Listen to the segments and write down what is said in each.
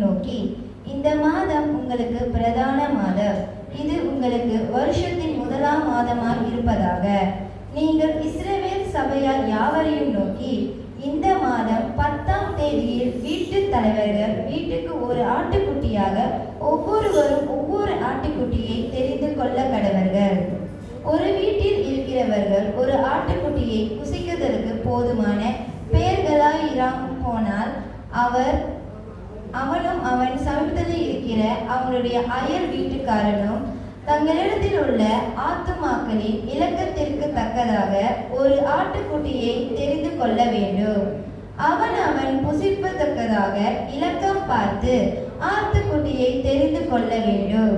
யாவரையும் நோக்கி, இந்த மாதம் உங்களுக்கு பிரதான மாதம், இது உங்களுக்கு வருஷத்தின் முதலாம் மாதமாய் இருப்பதாக. நீங்கள் இஸ்ரவேல் சபையார் யாவரையும் நோக்கி, இந்த மாதம் 10ஆம் தேதியில் வீட்டு தலைவர்கள் வீட்டுக்கு ஒரு ஆட்டுக்குட்டியாக ஒவ்வொருவரும் ஒவ்வொரு ஆட்டுக்குட்டியை தெரிந்து கொள்ள கடவர்கள். ஒரு வீட்டில் இருக்கிறவர்கள் ஒரு ஆட்டுக்குட்டியை புசிக்குவதற்கு போதுமான பெயர்களாயிராம் போனால் அவனும் அவன் சமீபத்தில் இருக்கிற அவனுடைய அயல் வீட்டுக்காரனும் தங்களிடத்தில் உள்ள ஆத்துமாக்களின் இலக்கத்திற்கு தக்கதாக ஒரு ஆட்டுக்குட்டியை தெரிந்து கொள்ள வேண்டும். அவன் புசிப்பதற்கதாக இலக்கம் பார்த்து ஆட்டுக்குட்டியை தெரிந்து கொள்ள வேண்டும்.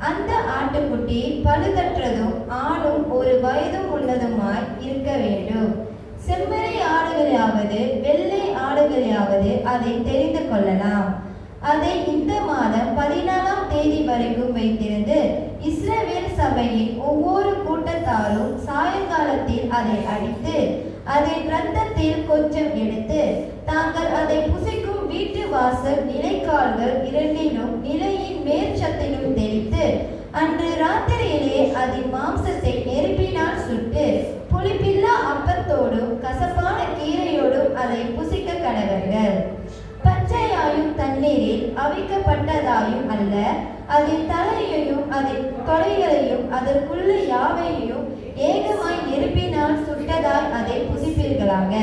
அந்த ஆட்டுக்குட்டி பழுதற்றதும் ஆணும் ஒரு வயதும் உள்ளதுமாய் இருக்க வேண்டும். செம்மறி ஆடுகளையாவது வெள்ளை ஆடுகளையாவது அதை தெரிந்து கொள்ளலாம். அதை இந்த மாதம் 14ஆம் தேதி வரைக்கும் வைத்திருந்து இஸ்ரவேல் சபையின் ஒவ்வொரு கூட்டத்தாரும் சாயங்காலத்தில் அதை அடித்து அதன் இரத்தத்தில் கொஞ்சம் எடுத்து தாங்கள் அதை புசிக்கும் வீட்டு வாசல் நிலைக்கால்கள் இரண்டிலும் நிலையின் மேற்சத்திலும் தெளித்து அன்று ராத்திரியிலே அதன் மாம்சத்தை நெருப்பினால் சுட்டு புளிப்பில்லா அப்பத்தோடும் கசப்பான கீரையோடும் அதை புசிக்க கடவர்கள். பச்சையாயும் தண்ணீரில் அவிக்கப்பட்டதாயும் அல்ல, அதன் தலையையும் அதன் தொடைகளையும் அதற்குள்ள யாவையும் ஏகமாய் நெருப்பினால் சுட்டதாய் அதை புசிப்பீர்களாக.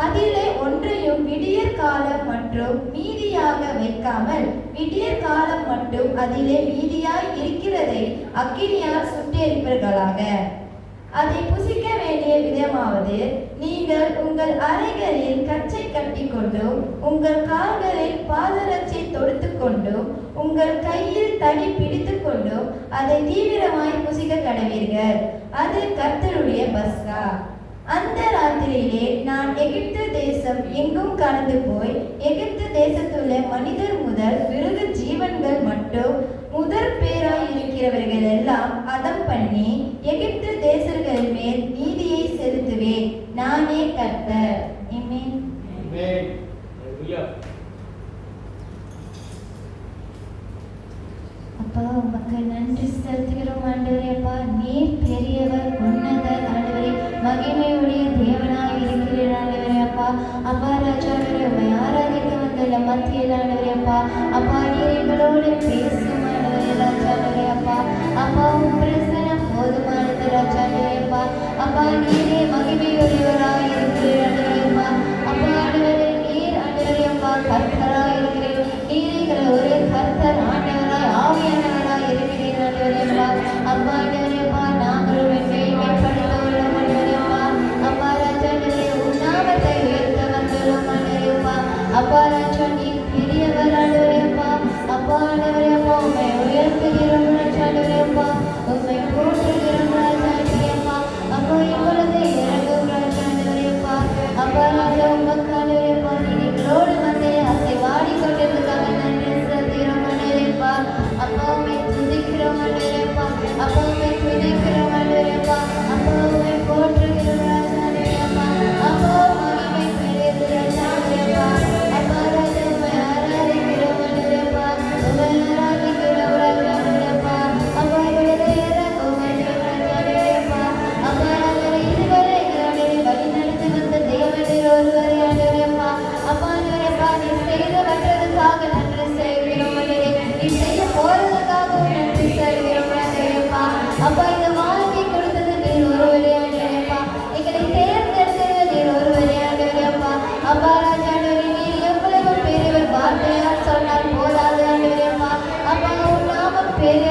அதிலே ஒன்றையும் விடியற் காலம் மற்றும் மீதியாக வைக்காமல் விடியற் காலம் மட்டும் அதிலே மீதியாய் இருக்கிறதை அக்கினியால் சுட்டெரிப்பீர்களாக. அதை புசிக்க வேண்டிய விதமாவது, நீங்கள் உங்கள் அறைகளில் கச்சை கட்டி கொண்டும் உங்கள் கால்களில் பாதரட்சை தொடுத்து கொண்டும் உங்கள் கையில் தடி பிடித்து கொண்டும் அதை தீவிரமாய் புசிக்க கடவீர்கள். அது கர்த்தருடைய பஸ்கா. அந்த ராத்திரியிலே நான் எகிப்து தேசம் எங்கும் கடந்து போய் எகிப்து தேசத்துள்ள மனிதர் முதல் மிருக ஜீவன்கள் மட்டும் முதற் பேராய் இருக்கிறவர்கள் எல்லாம் அதம் பண்ணி எகிப்து தேசர்கள் மேல் நீதியை செலுத்துவேன். நானே கர்த்தர். ஆமென். அப்பா, உமக்கு நன்றி செலுத்துகிறோம் ஆண்டவரே. அப்பா, நீர் பெரியவர், உன்னதர் ஆண்டவரே, மகிமையுடைய தேவனாய் இருக்கிறீர் ஆண்டவரே. அப்பா ராஜாண்டவரே, உம்மை ஆராதிக்க வந்துள்ள மத்தியில் ஆண்டவரே. அப்பா நீர் எங்களோடு பேசும் ஆண்டவரே ராஜாண்டவரே. அப்பா உம் பிரசனம் போதுமானது ராஜாண்டவரே. அப்பா நீரே மகிமையுடையவராய் இருக்கிறீர் ஆண்டவரே. அப்பா ஆண்டவரே, நீர் ஆண்டவரே கர்த்தராய் இருக்கிறீர். நீர் எங்களை ஒரே கர்த்தர் ஆண்டவராய் ஆவியானவராய் இருக்கிறீர் ஆண்டவரே. அப்பா ஆண்டவரே, நாங்கள் மேன்மைப்படுத்த உள்ளோம் ஆண்டவரே. அப்பா ராஜாண்டவரே, உம் நாமத்தை உயர்த்த வந்துள்ளோம் ஆண்டவரே. அப்பா ராஜா, நீர் பெரியவர் ஆண்டவரே. அப்பா ஆண்டவரே, உம்மை உயர்த்துகிறோம் ராஜாண்டவரே. உம்மை போற்றுகிறோம் ராஜாண்டவரே. அப்பா இப்பொழுது இறங்கும் ராஜாண்டவரே. அப்பா ராஜா, உமக்கு ஆண்டவரே, நீர் எங்களோடு வந்து அசைவாடி கொண்டிருக்காங்க. நன்றி செலுத்துகிறோம் ஆண்டவரே. அப்பா உம்மை துதிக்கிறோம் ஆண்டவரே. அப்பா உம்மை துதிக்கிறோம் ஆண்டவரே. அப்பா உம்மை போற்றுகிறோம் ராஜாண்டவரே. அப்பா மகிமை பெரியது ராஜாண்டவரே. அப்பா ராஜா, உம்மை ஆராதிக்கிறோம் ஆண்டவரே. உம்மை ஆராதிக்கிறோம் ராஜாண்டவரே. அப்பா இப்பொழுது இறங்கும் ராஜாண்டவரே. அப்பா ஆண்டவரே, இதுவரை எங்களை வழி நடத்தி வந்த தேவனீர் ஒருவரே ஆண்டவரே. அப்பா ஆண்டவரே, நீர் செய்தவற்றதுக்காக நன்றி செய்கிறோம் ஆண்டவரே. நீர் செய்ய போறதுக்காக நன்றி செய்கிறோம் ஆண்டவரே. அப்பா இந்த வாழ்க்கை கொடுத்தது நீர் ஒருவரே ஆண்டவரே. எங்களை தேர்ந்தெடுத்தது நீர் ஒருவரே ஆண்டவரே. அப்பா ராஜாண்டவரே, நீர் எவ்வளவு பெரியவர், வார்த்தையால் சொன்னால் போதாது ஆண்டவரே. அப்பா உம் நாமம் பெரிய